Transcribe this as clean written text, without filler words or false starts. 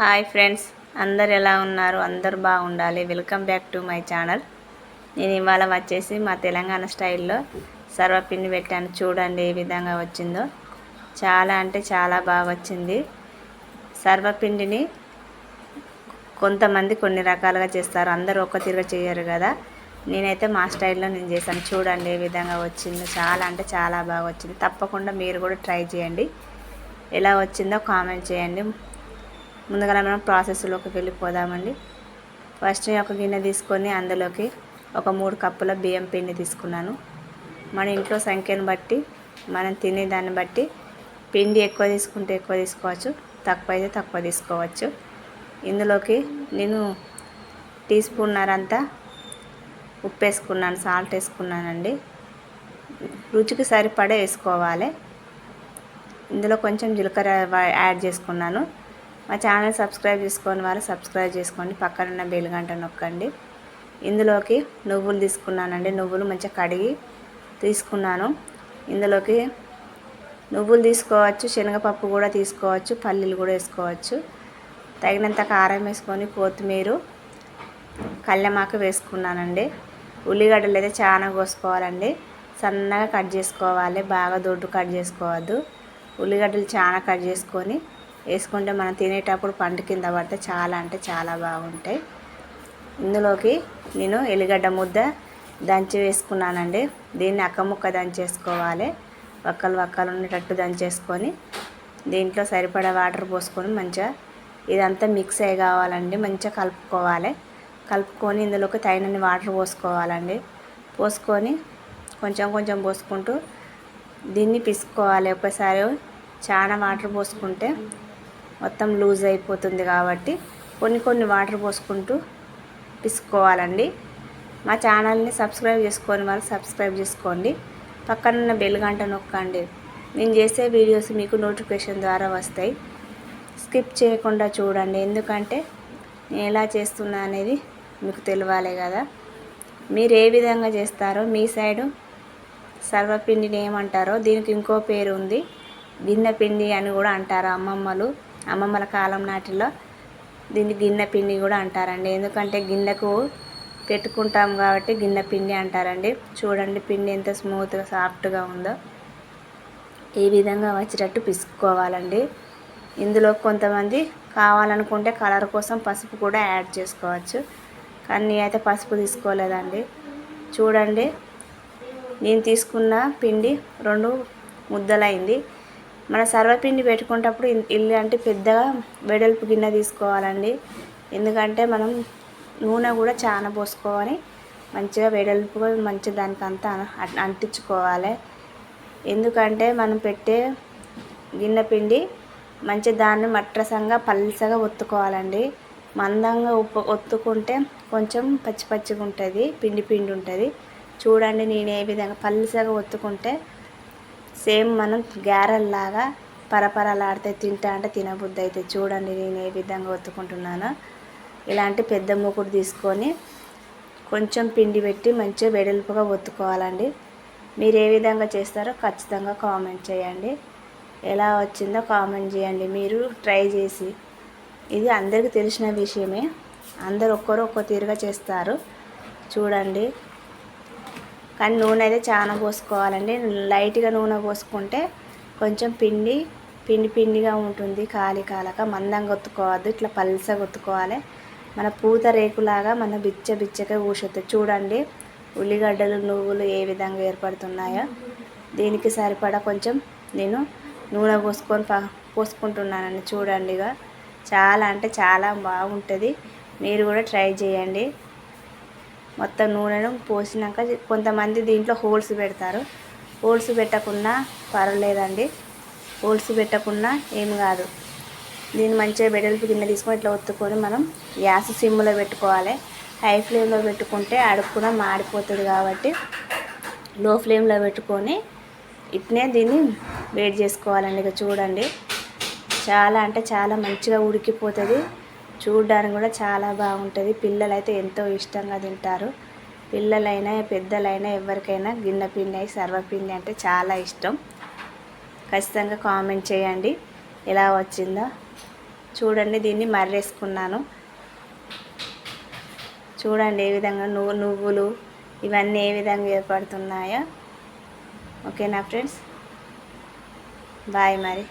Hi friends, అందరు ఎలా ఉన్నారు? అందరు బాగుండాలి. Welcome back to my channel. నేను ఇవాళ వచ్చేసి మా తెలంగాణ స్టైల్లో సర్వపిండి పెట్టాను. చూడండి ఏ విధంగా వచ్చిందో. చాలా అంటే చాలా బాగా వచ్చింది. సర్వపిండిని కొంతమంది కొన్ని రకాలుగా చేస్తారు, అందరూ ఒక్క తిరుగా చేయరు కదా. నేనైతే మా స్టైల్లో నేను చేశాను. చూడండి ఏ విధంగా వచ్చిందో. చాలా అంటే చాలా బాగా వచ్చింది. తప్పకుండా మీరు కూడా ట్రై చేయండి. ఎలా వచ్చిందో కామెంట్ చేయండి. ముందుగా మనం ప్రాసెస్లోకి వెళ్ళిపోదామండి. ఫస్ట్ ఒక గిన్నె తీసుకొని అందులోకి ఒక 3 కప్పుల బియ్యం పిండి తీసుకున్నాను. మన ఇంట్లో సంఖ్యను బట్టి, మనం తినే దాన్ని బట్టి పిండి ఎక్కువ తీసుకుంటే ఎక్కువ తీసుకోవచ్చు, తక్కువ అయితే తక్కువ తీసుకోవచ్చు. ఇందులోకి నేను టీ స్పూన్నరంతా ఉప్పు వేసుకున్నాను, సాల్ట్ వేసుకున్నానండి. రుచికి సరిపడే వేసుకోవాలి. ఇందులో కొంచెం జీలకర్ర యాడ్ చేసుకున్నాను. మా ఛానల్ సబ్స్క్రైబ్ చేసుకొని వాళ్ళు సబ్స్క్రైబ్ చేసుకోండి. పక్కనున్న బెల్ గంట నొక్కండి. ఇందులోకి నువ్వులు తీసుకున్నానండి. నువ్వులు మంచిగా కడిగి తీసుకున్నాను. ఇందులోకి నువ్వులు తీసుకోవచ్చు, శనగపప్పు కూడా తీసుకోవచ్చు, పల్లీలు కూడా వేసుకోవచ్చు. తగినంత కారం వేసుకొని కొత్తిమీర, కళ్యమాకు వేసుకున్నానండి. ఉల్లిగడ్డలు అయితే చాలా కోసుకోవాలండి. సన్నగా కట్ చేసుకోవాలి, బాగా దొడ్డు కట్ చేసుకోవద్దు. ఉల్లిగడ్డలు చాలా కట్ చేసుకొని వేసుకుంటే మనం తినేటప్పుడు పంట కింద పడితే చాలా అంటే చాలా బాగుంటాయి. ఇందులోకి నేను ఎల్లిగడ్డ ముద్ద దంచి వేసుకున్నానండి. దీన్ని అక్కముక్క దంచేసుకోవాలి. వక్కలు వక్కలు ఉండేటట్టు దంచేసుకొని దీంట్లో సరిపడా వాటర్ పోసుకొని మంచిగా ఇదంతా మిక్స్ అయ్యి కావాలండి. మంచిగా కలుపుకోవాలి. కలుపుకొని ఇందులోకి తగినన్ని వాటర్ పోసుకోవాలండి. పోసుకొని కొంచెం కొంచెం పోసుకుంటూ దీన్ని పిసుకోవాలి. ఒకసారి చాలా వాటర్ పోసుకుంటే మొత్తం లూజ్ అయిపోతుంది కాబట్టి కొన్ని కొన్ని వాటర్ పోసుకుంటూ పిసుకోవాలండి. మా ఛానల్ని సబ్స్క్రైబ్ చేసుకొని వాళ్ళు సబ్స్క్రైబ్ చేసుకోండి. పక్కనున్న బెల్ గంట నొక్కండి. నేను చేసే వీడియోస్ మీకు నోటిఫికేషన్ ద్వారా వస్తాయి. స్కిప్ చేయకుండా చూడండి, ఎందుకంటే నేను ఎలా చేస్తున్నా అనేది మీకు తెలియాలి కదా. మీరు ఏ విధంగా చేస్తారో, మీ సైడు సర్వపిండిని ఏమంటారో, దీనికి ఇంకో పేరు ఉంది, గిన్నె పిండి అని కూడా అంటారు. అమ్మమ్మల కాలం నాటిలో దీన్ని గిన్నె పిండి కూడా అంటారండి. ఎందుకంటే గిన్నెకు పెట్టుకుంటాం కాబట్టి గిన్నె పిండి అంటారండి. చూడండి పిండి ఎంత స్మూత్గా సాఫ్ట్గా ఉందో. ఈ విధంగా వచ్చేటట్టు పిసుకోవాలండి. ఇందులో కొంతమంది కావాలనుకుంటే కలర్ కోసం పసుపు కూడా యాడ్ చేసుకోవచ్చు, కానీ నేనైతే పసుపు తీసుకోలేదండి. చూడండి నేను తీసుకున్న పిండి 2 ముద్దలైంది. మన సర్వపిండి పెట్టుకునేటప్పుడు ఇలాంటి పెద్దగా వెడల్పు గిన్నె తీసుకోవాలండి. ఎందుకంటే మనం నూనె కూడా చాలా పోసుకోవాలి. మంచిగా వెడల్పుగా మంచిగా దానికంతా అంటించుకోవాలి. ఎందుకంటే మనం పెట్టే గిన్నె పిండి మంచి దాన్ని మట్రసంగా పల్చగా ఒత్తుకోవాలండి. మందంగా ఒత్తుకుంటే కొంచెం పచ్చి పచ్చిగా ఉంటుంది, పిండి పిండి ఉంటుంది. చూడండి నేను ఏ విధంగా పల్చగా ఒత్తుకుంటే సేమ్ మనం గారెల్లాగా పరపరలాడితే తింటా అంటే తినబుద్ధి అయితే. చూడండి నేను ఏ విధంగా ఒత్తుకుంటున్నానో. ఇలాంటి పెద్ద మూకుడు తీసుకొని కొంచెం పిండి పెట్టి మంచిగా వెడల్పుగా ఒత్తుకోవాలండి. మీరు ఏ విధంగా చేస్తారో ఖచ్చితంగా కామెంట్ చేయండి. ఎలా వచ్చిందో కామెంట్ చేయండి మీరు ట్రై చేసి. ఇది అందరికీ తెలిసిన విషయమే, అందరు ఒక్కో తీరుగా చేస్తారు. చూడండి, కానీ నూనె అయితే చాలా పోసుకోవాలండి. లైట్గా నూనె పోసుకుంటే కొంచెం పిండిగా ఉంటుంది. కాలక మందంగా ఒత్తుకోవద్దు, ఇట్లా పల్సగా ఒత్తుకోవాలి. మన పూత రేకులాగా మన బిచ్చగా ఊసొస్తుంది. చూడండి ఉల్లిగడ్డలు నువ్వులు ఏ విధంగా ఏర్పడుతున్నాయో. దీనికి సరిపడా కొంచెం నేను నూనె పోసుకుంటున్నానండి. చూడండిగా చాలా అంటే చాలా బాగుంటుంది. మీరు కూడా ట్రై చేయండి. మొత్తం నూనెను పోసినాక కొంతమంది దీంట్లో హోల్స్ పెడతారు. హోల్స్ పెట్టకున్నా పర్వాలేదండి, హోల్స్ పెట్టకున్నా ఏం కాదు. దీన్ని మంచిగా వెడల్పు గిన్నె తీసుకొని ఇట్లా ఒత్తుకొని మనం గ్యాస్ సిమ్లో పెట్టుకోవాలి. హై ఫ్లేమ్లో పెట్టుకుంటే అడుక్కున మాడిపోతుంది కాబట్టి లో ఫ్లేమ్లో పెట్టుకొని ఇట్నే దీన్ని వేడి చేసుకోవాలండి. ఇక చూడండి చాలా అంటే చాలా మంచిగా ఉడికిపోతుంది. చూడడానికి కూడా చాలా బాగుంటుంది. పిల్లలైతే ఎంతో ఇష్టంగా తింటారు. పిల్లలైనా పెద్దలైనా ఎవరికైనా గిన్నె పిండి సర్వపిండి అంటే చాలా ఇష్టం. ఖచ్చితంగా కామెంట్ చేయండి ఎలా వచ్చిందో. చూడండి దీన్ని మర్రేసుకున్నాను. చూడండి ఏ విధంగా నువ్వులు ఇవన్నీ ఏ విధంగా ఏర్పడుతున్నాయో. ఓకేనా ఫ్రెండ్స్, బాయ్ మరి.